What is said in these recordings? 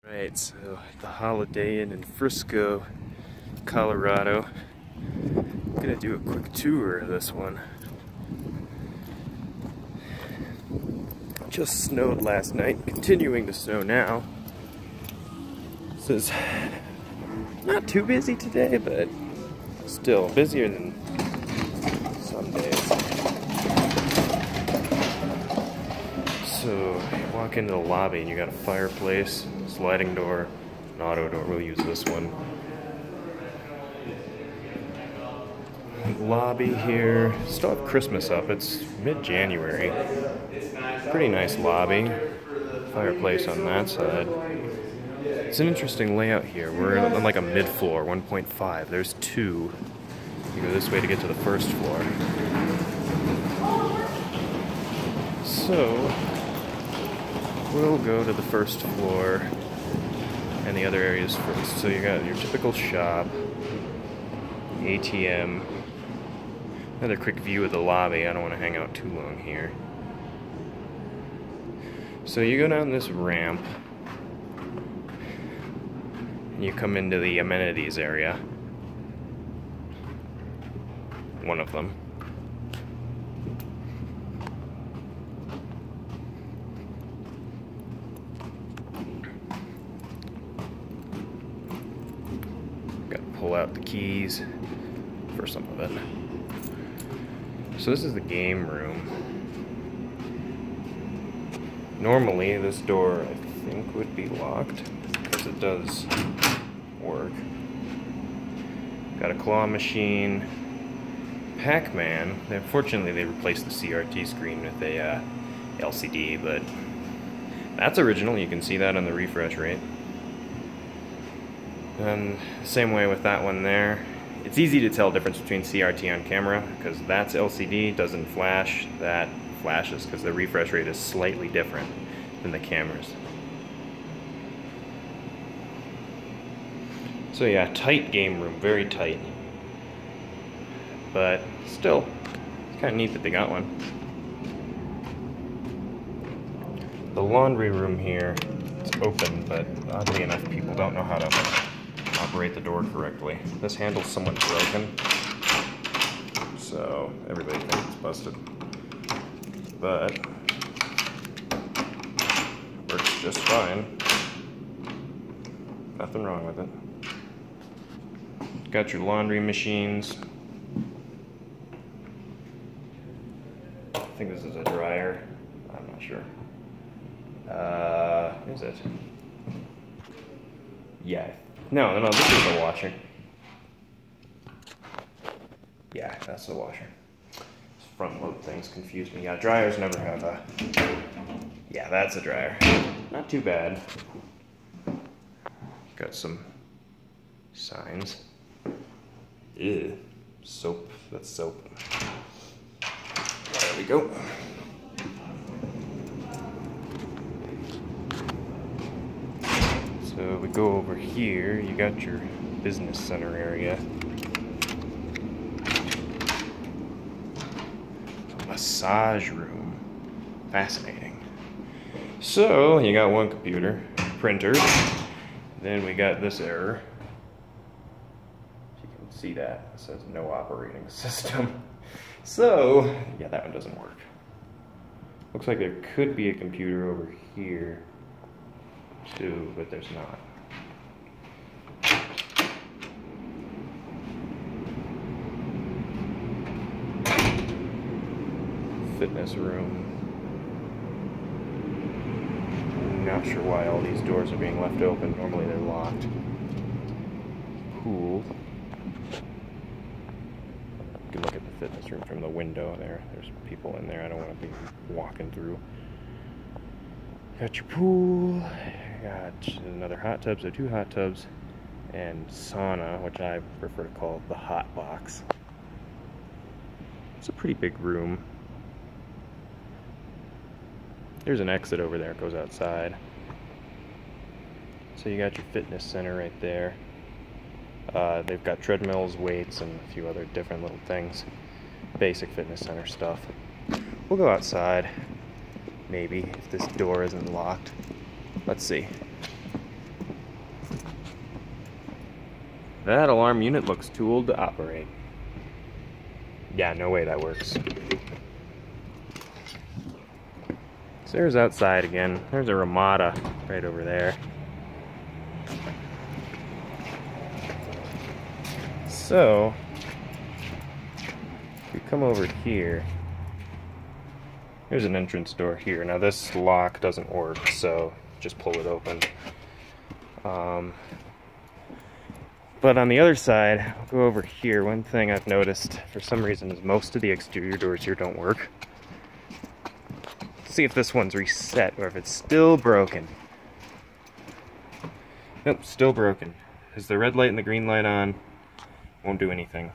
Right, so the Holiday Inn in Frisco, Colorado. I'm gonna do a quick tour of this one. Just snowed last night, continuing to snow now. This is not too busy today, but still busier than some days. So you walk into the lobby and you got a fireplace, sliding door, an auto door. We'll use this one. Lobby here. Still have Christmas up. It's mid-January. Pretty nice lobby. Fireplace on that side. It's an interesting layout here. We're on like a mid-floor, 1.5. There's 2. You go this way to get to the first floor. So we'll go to the first floor and the other areas first. So you got your typical shop, ATM. Another quick view of the lobby. I don't want to hang out too long here. So you go down this ramp and you come into the amenities area. One of them. Got to pull out the keys for some of it. So this is the game room. Normally this door I think would be locked because it does work. Got a claw machine. Pac-Man. Unfortunately they replaced the CRT screen with a LCD, but that's original. You can see that on the refresh rate. And same way with that one there. It's easy to tell the difference between CRT on camera because that's LCD, doesn't flash, that flashes because the refresh rate is slightly different than the cameras. So yeah, tight game room, very tight. But still, it's kind of neat that they got one. The laundry room here is open, but oddly enough people don't know how to operate the door correctly. This handle's somewhat broken, so everybody thinks it's busted. But works just fine. Nothing wrong with it. Got your laundry machines. I think this is a dryer. I'm not sure. Is it? Yeah. No, this is a washer. Yeah, that's the washer. This front load things confuse me. Yeah, dryers never have a... Yeah, that's a dryer. Not too bad. Got some signs. Ew. Soap. That's soap. There we go. So we go over here, you got your business center area. A massage room. Fascinating. So you got one computer, printer. Then we got this error. You can see that. It says no operating system. So, yeah, that one doesn't work. Looks like there could be a computer over here too, but there's not. Fitness room. Not sure why all these doors are being left open. Normally they're locked. Pool. You can look at the fitness room from the window there. There's people in there. I don't want to be walking through. Got your pool. Got another hot tub, so 2 hot tubs. And sauna, which I prefer to call the hot box. It's a pretty big room. There's an exit over there, it goes outside. So you got your fitness center right there. They've got treadmills, weights, and a few other different little things. Basic fitness center stuff. We'll go outside, maybe, if this door isn't locked. Let's see. That alarm unit looks too old to operate. Yeah, no way that works. So there's outside again. There's a Ramada right over there. So, if we come over here, there's an entrance door here. Now this lock doesn't work, so just pull it open. But on the other side, I'll go over here. One thing I've noticed for some reason is most of the exterior doors here don't work. Let's see if this one's reset or if it's still broken. Nope, still broken. Is the red light and the green light on? Won't do anything.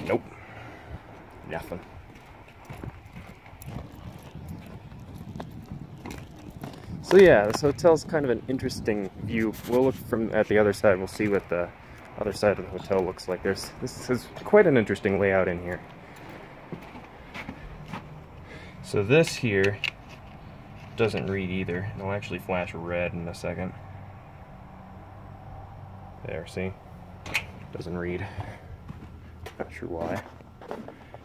Nope. Nothing. So yeah, this hotel's kind of an interesting view. We'll look from at the other side. We'll see what the other side of the hotel looks like. This is quite an interesting layout in here. So this here doesn't read either. It'll actually flash red in a second. There, see? Doesn't read. Not sure why.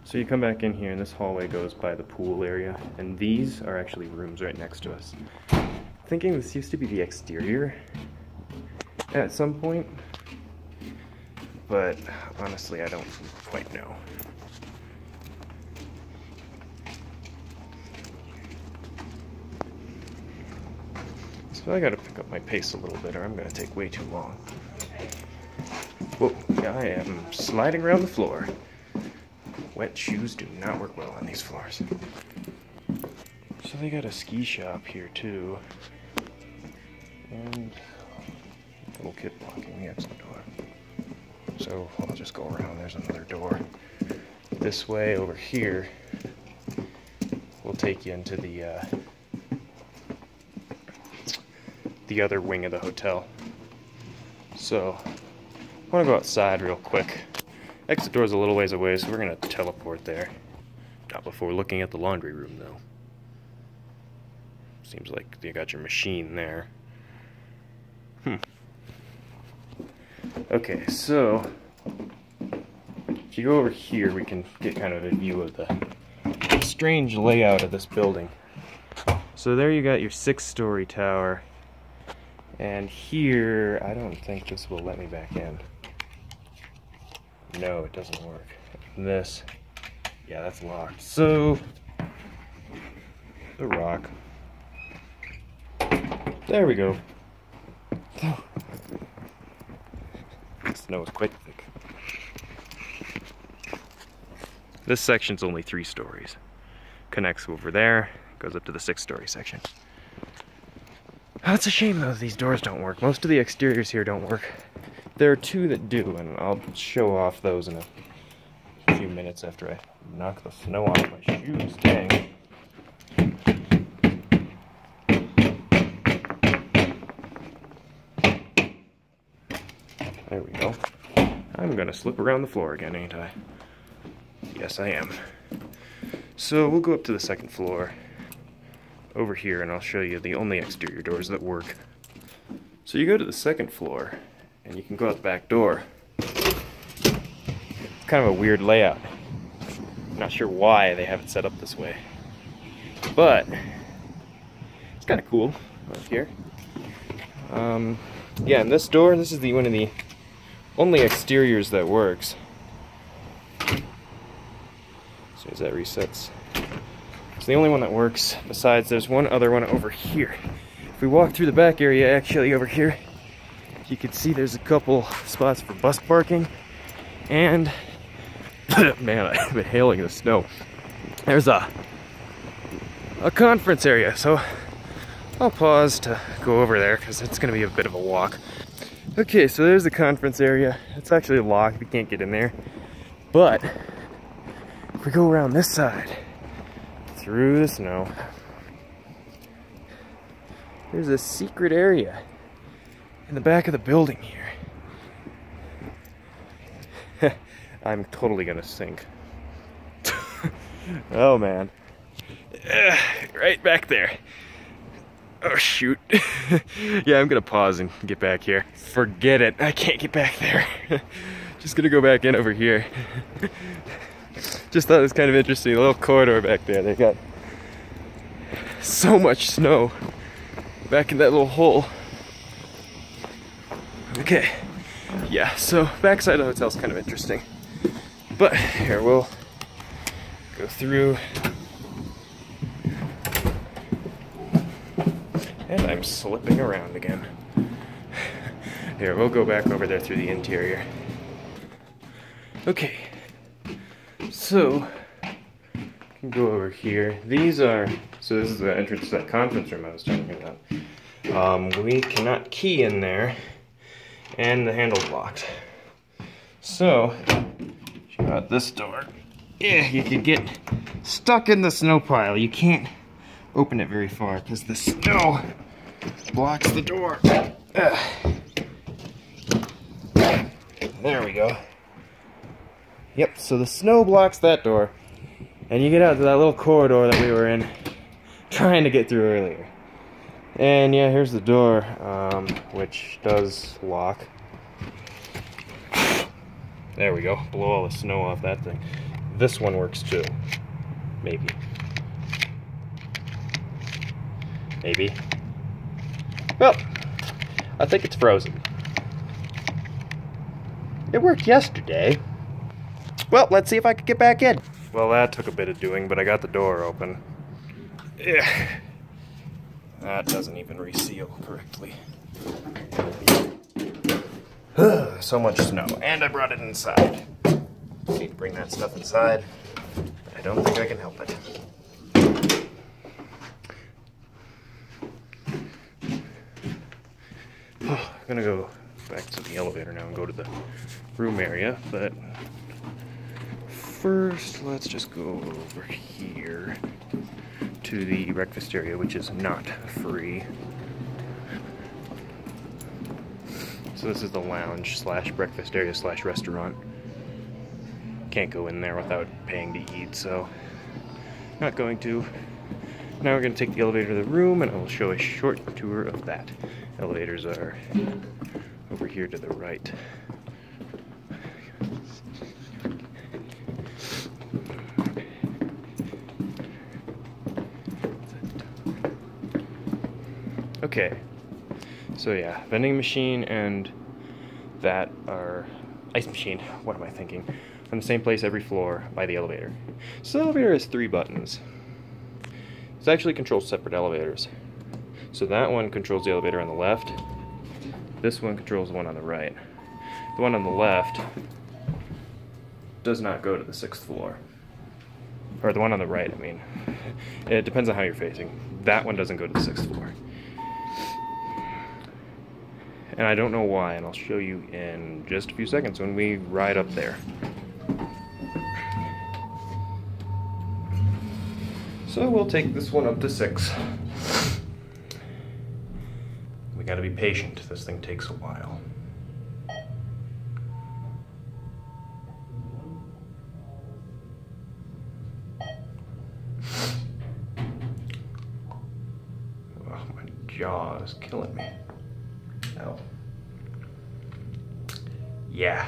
So you come back in here and this hallway goes by the pool area, and these are actually rooms right next to us. Thinking this used to be the exterior at some point, but honestly I don't quite know. So I gotta pick up my pace a little bit or I'm gonna take way too long. Whoa, I am sliding around the floor. Wet shoes do not work well on these floors. So they got a ski shop here too. And a little kid blocking the exit door. So I'll just go around. There's another door. This way over here will take you into the other wing of the hotel. So I want to go outside real quick. Exit door's a little ways away, so we're gonna teleport there. Not before looking at the laundry room though. Seems like you got your machine there. Okay, so if you go over here, we can get kind of a view of the strange layout of this building. So there you got your 6-story tower, and here, I don't think this will let me back in. No, it doesn't work. And this, yeah, that's locked. So, the rock. There we go. Snow is quite thick. This section's only 3 stories. Connects over there, goes up to the 6-story section. That's a shame though, these doors don't work. Most of the exteriors here don't work. There are 2 that do, and I'll show off those in a few minutes after I knock the snow off my shoes. Dang. There we go. I'm gonna slip around the floor again, ain't I? Yes, I am. So we'll go up to the 2nd floor over here, and I'll show you the only exterior doors that work. So you go to the 2nd floor, and you can go out the back door. It's kind of a weird layout. I'm not sure why they have it set up this way, but it's kind of cool out here. Yeah, and this door, this is one of the only exteriors that works. As soon as that resets. It's the only one that works. Besides, there's one other one over here. If we walk through the back area, actually over here, you can see there's a couple spots for bus parking. And, man, I've been hailing the snow. There's a conference area, so I'll pause to go over there because it's going to be a bit of a walk. Okay, so there's the conference area. It's actually locked, we can't get in there. But if we go around this side, through the snow, there's a secret area in the back of the building here. I'm totally gonna sink. Oh man. Right back there. Oh shoot. Yeah, I'm gonna pause and get back here. Forget it, I can't get back there. Just gonna go back in over here. Just thought it was kind of interesting, a little corridor back there. They got so much snow back in that little hole. Okay, yeah, so backside of the hotel's kind of interesting. But here, we'll go through. And I'm slipping around again. Here, we'll go back over there through the interior. Okay, so you can go over here. These are, so this is the entrance to that conference room I was talking about. We cannot key in there, and the handle's locked. So, check out this door. Yeah, you could get stuck in the snow pile. You can't open it very far because the snow blocks the door. There we go. Yep, so the snow blocks that door, and you get out to that little corridor that we were in trying to get through earlier. And yeah, here's the door, which does lock. There we go, blow all the snow off that thing. This one works too. Maybe. Maybe. Well, I think it's frozen. It worked yesterday. Well, let's see if I can get back in. Well, that took a bit of doing, but I got the door open. Yeah. That doesn't even reseal correctly. So much snow, and I brought it inside. Need to bring that stuff inside. I don't think I can help it. I'm gonna go back to the elevator now and go to the room area, but first let's just go over here to the breakfast area, which is not free. So this is the lounge slash breakfast area slash restaurant. Can't go in there without paying to eat, so not going to. Now we're going to take the elevator to the room, and I will show a short tour of that. Elevators are over here to the right. Okay, so yeah, vending machine and that are ice machine. What am I thinking? On the same place every floor by the elevator. So the elevator has 3 buttons. This actually controls separate elevators. So that one controls the elevator on the left. This one controls the one on the right. The one on the left does not go to the 6th floor. Or the one on the right, I mean. It depends on how you're facing. That one doesn't go to the 6th floor. And I don't know why, and I'll show you in just a few seconds when we ride up there. So we'll take this one up to 6. We gotta be patient, this thing takes a while. Oh, my jaw is killing me. Oh. Yeah,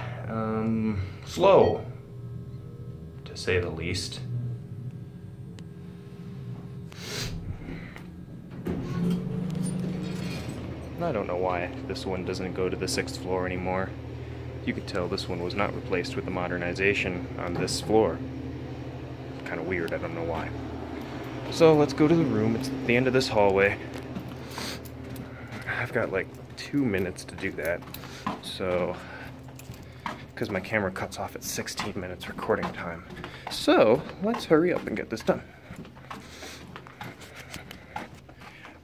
slow, to say the least. I don't know why this one doesn't go to the 6th floor anymore. You can tell this one was not replaced with the modernization on this floor. Kind of weird, I don't know why. So let's go to the room. It's at the end of this hallway. I've got like 2 minutes to do that. So, because my camera cuts off at 16 minutes recording time. So, let's hurry up and get this done.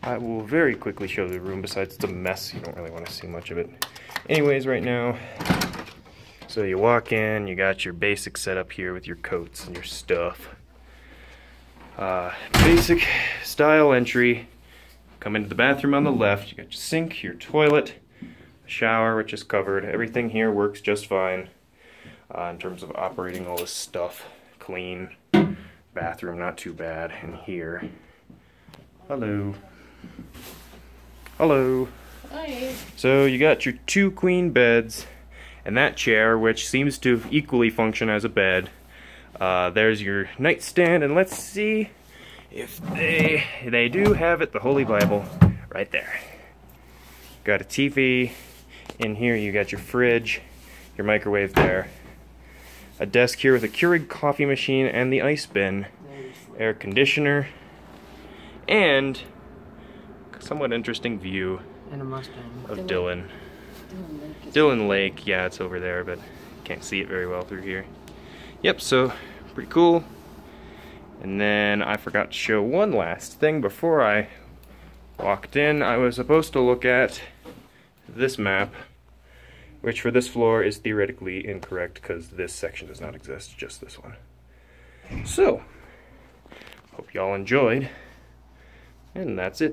I will very quickly show the room. Besides it's a mess, you don't really want to see much of it. Anyways, right now, so you walk in, you got your basic setup here with your coats and your stuff. Basic style entry. Come into the bathroom on the left. You got your sink, your toilet, shower, which is covered. Everything here works just fine in terms of operating all this stuff. Clean. Bathroom, not too bad. And here, hello. Hello. Hi. So you got your 2 queen beds and that chair, which seems to equally function as a bed. There's your nightstand, and let's see if they do have it, the Holy Bible, right there. Got a TV. In here you got your fridge, your microwave there. A desk here with a Keurig coffee machine and the ice bin. Air conditioner. And a somewhat interesting view And a Mustang. of Dillon. Dillon Lake, yeah, it's over there, but can't see it very well through here. Yep, so pretty cool. And then I forgot to show one last thing before I walked in. I was supposed to look at this map, which for this floor is theoretically incorrect because this section does not exist, just this one. So, hope y'all enjoyed, and that's it.